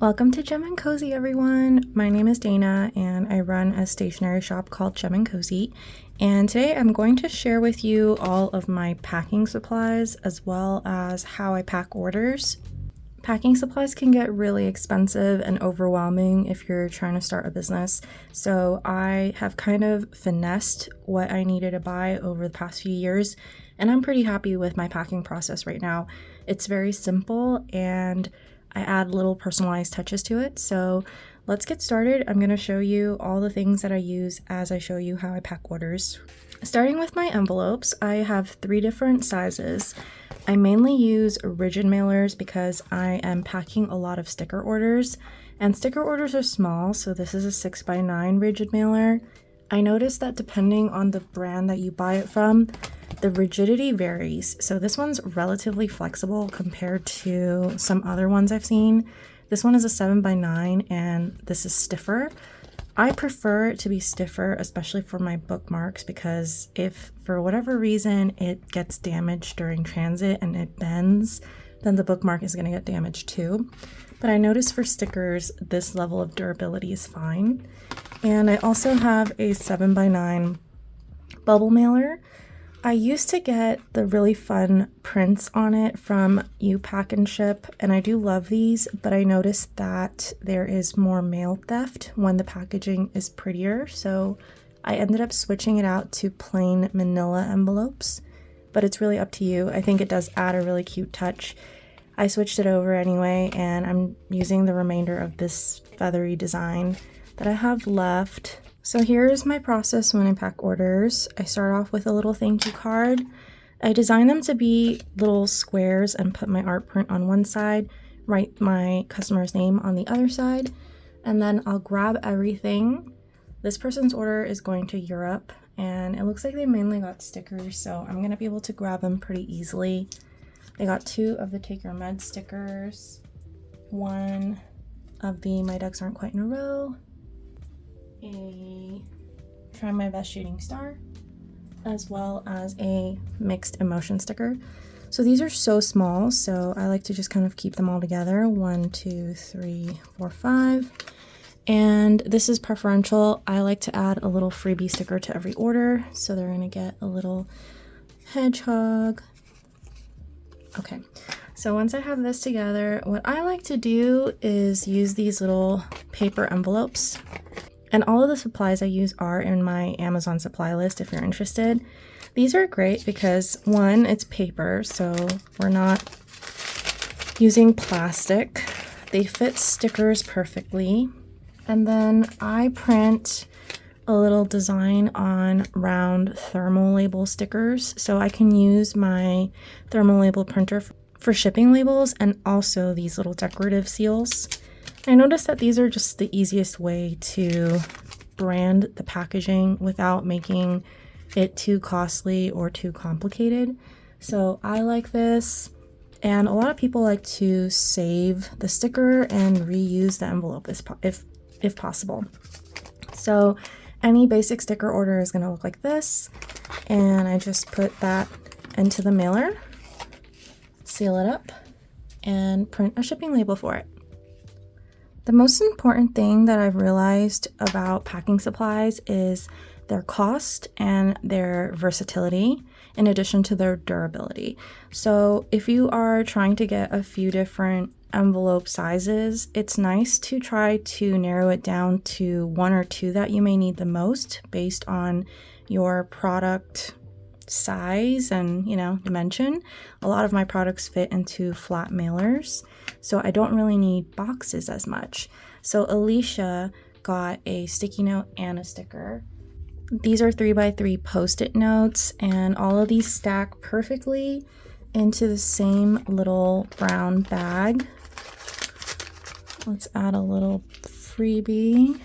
Welcome to Jem and Cozy, everyone. My name is Dana and I run a stationery shop called Jem and Cozy. And today I'm going to share with you all of my packing supplies as well as how I pack orders. Packing supplies can get really expensive and overwhelming if you're trying to start a business. So I have kind of finessed what I needed to buy over the past few years, and I'm pretty happy with my packing process right now. It's very simple and I add little personalized touches to it. So let's get started. I'm going to show you all the things that I use as I show you how I pack orders. Starting with my envelopes, I have 3 different sizes. I mainly use rigid mailers because I am packing a lot of sticker orders, and sticker orders are small, so this is a 6x9 rigid mailer. I noticed that depending on the brand that you buy it from, the rigidity varies. So this one's relatively flexible compared to some other ones I've seen. This one is a 7x9 and this is stiffer. I prefer it to be stiffer, especially for my bookmarks, because if for whatever reason it gets damaged during transit and it bends, then the bookmark is going to get damaged too. But I noticed for stickers, this level of durability is fine. And I also have a 7x9 bubble mailer. I used to get the really fun prints on it from You Pack and Ship, and I do love these, but I noticed that there is more mail theft when the packaging is prettier, so I ended up switching it out to plain manila envelopes, but it's really up to you. I think it does add a really cute touch. I switched it over anyway, and I'm using the remainder of this feathery design that I have left. So here's my process when I pack orders. I start off with a little thank you card. I design them to be little squares and put my art print on one side, write my customer's name on the other side, and then I'll grab everything. This person's order is going to Europe, and it looks like they mainly got stickers, so I'm going to be able to grab them pretty easily. They got 2 of the Take Your Med stickers, 1 of the My Ducks Aren't Quite in a Row, a Try My Best Shooting Star, as well as a mixed emotion sticker. So these are so small, so I like to just kind of keep them all together. 1, 2, 3, 4, 5. And this is preferential. I like to add a little freebie sticker to every order, so they're gonna get a little hedgehog. Okay, so once I have this together, what I like to do is use these little paper envelopes. And all of the supplies I use are in my Amazon supply list if you're interested. These are great because, one, it's paper, so we're not using plastic. They fit stickers perfectly. And then I print a little design on round thermal label stickers, so I can use my thermal label printer for shipping labels and also these little decorative seals. I noticed that these are just the easiest way to brand the packaging without making it too costly or too complicated. So I like this, and a lot of people like to save the sticker and reuse the envelope if possible. So any basic sticker order is going to look like this, and I just put that into the mailer, seal it up, and print a shipping label for it. The most important thing that I've realized about packing supplies is their cost and their versatility, in addition to their durability. So if you are trying to get a few different envelope sizes, it's nice to try to narrow it down to 1 or 2 that you may need the most based on your product size and, dimension. A lot of my products fit into flat mailers, so I don't really need boxes as much. So Alicia got a sticky note and a sticker. These are 3x3 post-it notes, and all of these stack perfectly into the same little brown bag. Let's add a little freebie,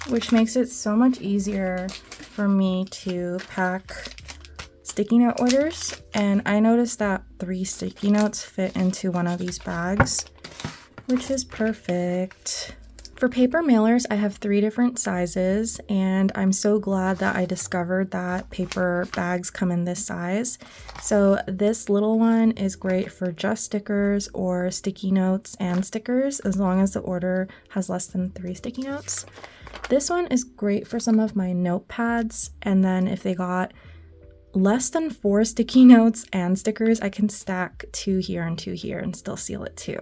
which makes it so much easier for me to pack sticky note orders. And I noticed that 3 sticky notes fit into one of these bags, which is perfect. For paper mailers, I have 3 different sizes, and I'm so glad that I discovered that paper bags come in this size. So this little one is great for just stickers or sticky notes and stickers, as long as the order has less than 3 sticky notes. This one is great for some of my notepads, and then if they got less than 4 sticky notes and stickers, I can stack 2 here and 2 here and still seal it too.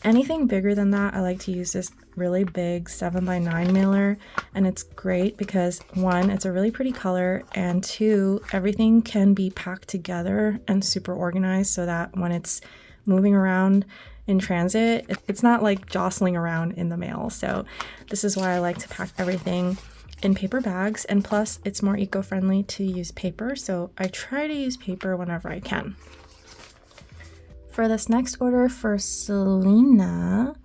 Anything bigger than that, I like to use this really big 7x9 mailer, and it's great because 1, it's a really pretty color, and 2, everything can be packed together and super organized so that when it's moving around in transit, it's not like jostling around in the mail. So this is why I like to pack everything in paper bags, and plus it's more eco-friendly to use paper, so I try to use paper whenever I can. For this next order for Selena,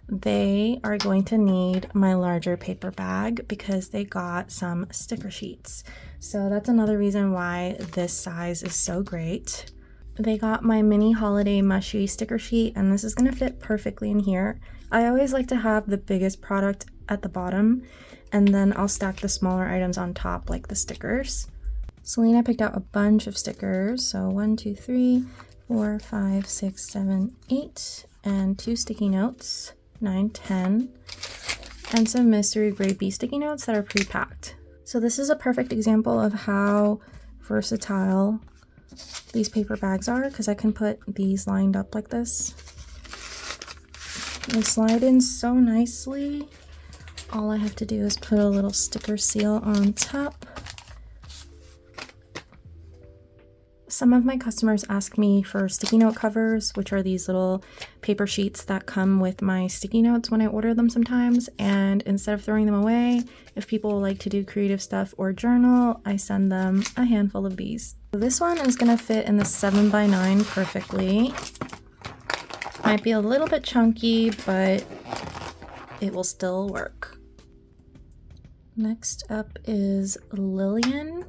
they are going to need my larger paper bag because they got some sticker sheets. So that's another reason why this size is so great. They got my mini holiday mushy sticker sheet, and this is going to fit perfectly in here. I always like to have the biggest product at the bottom, and then I'll stack the smaller items on top like the stickers. Selena picked out a bunch of stickers, so 1, 2, 3, 4, 5, 6, 7, 8, and 2 sticky notes, 9, 10, and some mystery grade B sticky notes that are pre-packed. So this is a perfect example of how versatile these paper bags are, because I can put these lined up like this. They slide in so nicely. All I have to do is put a little sticker seal on top. Some of my customers ask me for sticky note covers, which are these little paper sheets that come with my sticky notes when I order them sometimes. And instead of throwing them away, if people like to do creative stuff or journal, I send them a handful of these. So this one is going to fit in the 7x9 perfectly. Might be a little bit chunky, but it will still work. Next up is Lillian.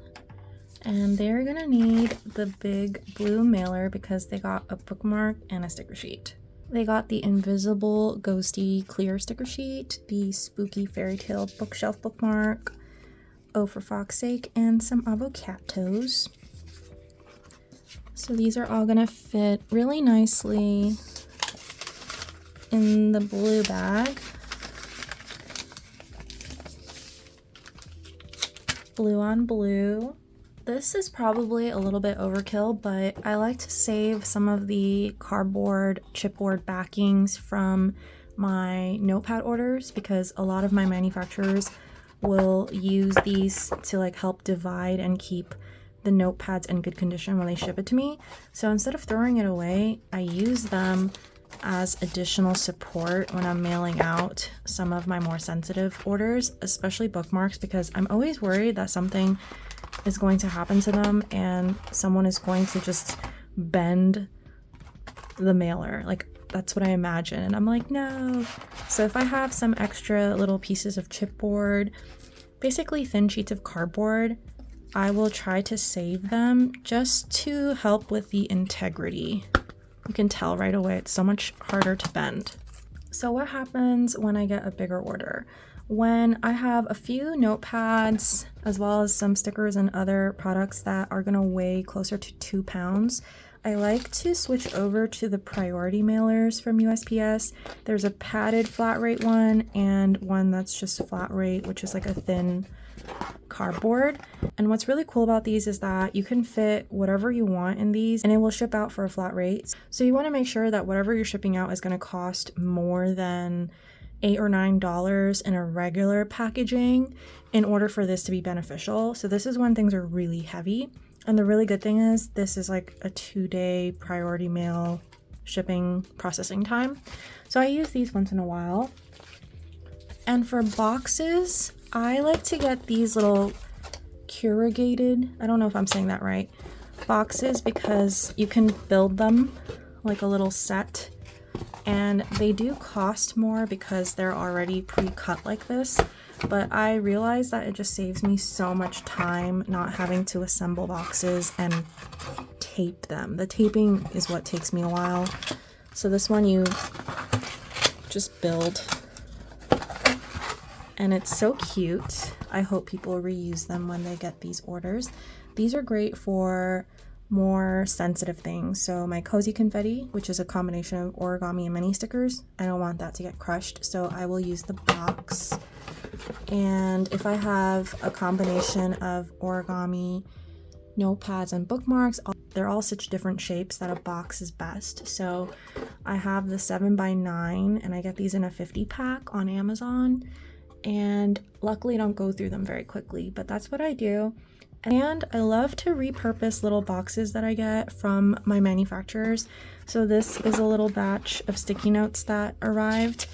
And they're gonna need the big blue mailer because they got a bookmark and a sticker sheet. They got the invisible ghosty clear sticker sheet, the spooky fairy tale bookshelf bookmark, Oh for Fox's Sake, and some avocados. So these are all gonna fit really nicely in the blue bag. Blue on blue. This is probably a little bit overkill, but I like to save some of the cardboard chipboard backings from my notepad orders because a lot of my manufacturers will use these to like help divide and keep the notepads in good condition when they ship it to me. So instead of throwing it away, I use them as additional support when I'm mailing out some of my more sensitive orders, especially bookmarks, because I'm always worried that something is going to happen to them and someone is going to just bend the mailer. Like, that's what I imagine, and I'm like, no. So if I have some extra little pieces of chipboard, basically thin sheets of cardboard, I will try to save them just to help with the integrity. You can tell right away it's so much harder to bend. So what happens when I get a bigger order? When I have a few notepads as well as some stickers and other products that are gonna weigh closer to 2 pounds, I like to switch over to the priority mailers from USPS. There's a padded flat rate one and one that's just a flat rate, which is like a thin cardboard. And what's really cool about these is that you can fit whatever you want in these and it will ship out for a flat rate. So you want to make sure that whatever you're shipping out is going to cost more than $8 or $9 in a regular packaging in order for this to be beneficial. So this is when things are really heavy. And the really good thing is this is like a 2-day priority mail shipping processing time. So I use these once in a while. And for boxes, I like to get these little corrugated, I don't know if I'm saying that right, boxes because you can build them like a little set. And they do cost more because they're already pre-cut like this, but I realize that it just saves me so much time not having to assemble boxes and tape them. The taping is what takes me a while. So this one you just build and it's so cute. I hope people reuse them when they get these orders. These are great for more sensitive things. So my cozy confetti, which is a combination of origami and mini stickers, I don't want that to get crushed, so I will use the box. And if I have a combination of origami, notepads, and bookmarks, they're all such different shapes that a box is best. So I have the 7x9, and I get these in a 50 pack on Amazon, and luckily I don't go through them very quickly, but that's what I do. And I love to repurpose little boxes that I get from my manufacturers. So this is a little batch of sticky notes that arrived,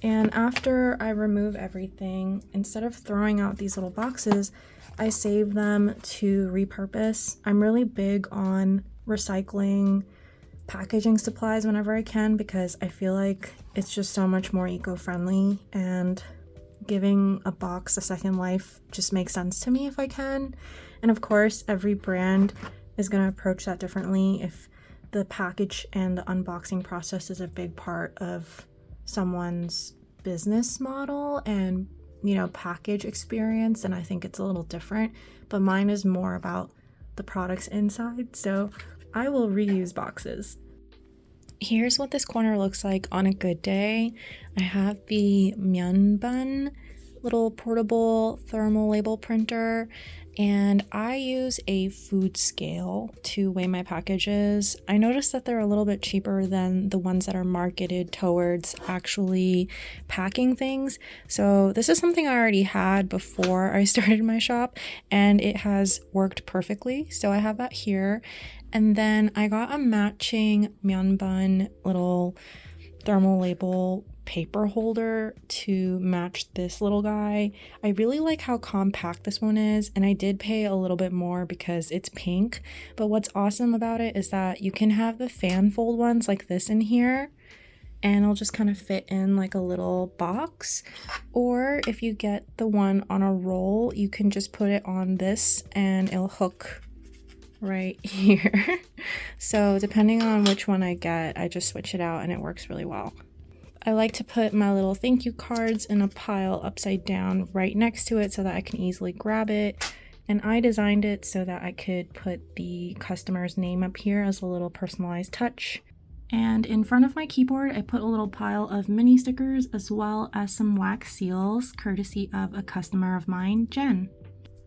and after I remove everything, instead of throwing out these little boxes, I save them to repurpose. I'm really big on recycling packaging supplies whenever I can, because I feel like it's just so much more eco-friendly, and giving a box a second life just makes sense to me if I can. And of course, every brand is going to approach that differently. If the package and the unboxing process is a big part of someone's business model and, you know, package experience, and I think it's a little different, but mine is more about the products inside, so I will reuse boxes. Here's what this corner looks like on a good day. I have the Myeonbun little portable thermal label printer, and I use a food scale to weigh my packages. I noticed that they're a little bit cheaper than the ones that are marketed towards actually packing things. So this is something I already had before I started my shop, and it has worked perfectly. So I have that here. And then I got a matching Myeonbun little thermal label paper holder to match this little guy. I really like how compact this one is, and I did pay a little bit more because it's pink, but what's awesome about it is that you can have the fan fold ones like this in here, and it'll just kind of fit in like a little box. Or if you get the one on a roll, you can just put it on this and it'll hook right here. So depending on which one I get, I just switch it out and it works really well. I like to put my little thank you cards in a pile upside down right next to it so that I can easily grab it. And I designed it so that I could put the customer's name up here as a little personalized touch. And in front of my keyboard, I put a little pile of mini stickers as well as some wax seals, courtesy of a customer of mine, Jen.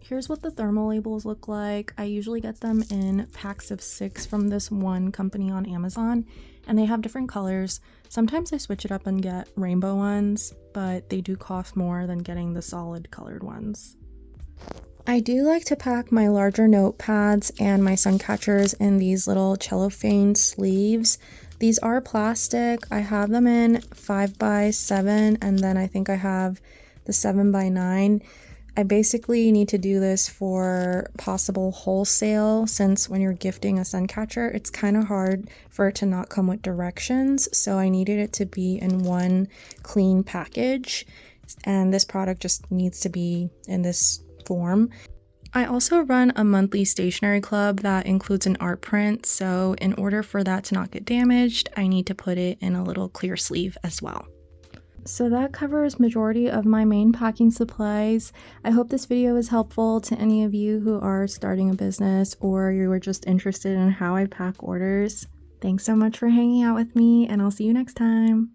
Here's what the thermal labels look like. I usually get them in packs of 6 from this one company on Amazon, and they have different colors. Sometimes I switch it up and get rainbow ones, but they do cost more than getting the solid colored ones. I do like to pack my larger notepads and my sun catchers in these little cellophane sleeves. These are plastic. I have them in 5x7, and then I think I have the 7x9. I basically need to do this for possible wholesale, since when you're gifting a sun catcher, it's kind of hard for it to not come with directions. So I needed it to be in one clean package, and this product just needs to be in this form. I also run a monthly stationery club that includes an art print, so in order for that to not get damaged, I need to put it in a little clear sleeve as well. So that covers majority of my main packing supplies. I hope this video is helpful to any of you who are starting a business or you were just interested in how I pack orders. Thanks so much for hanging out with me, and I'll see you next time.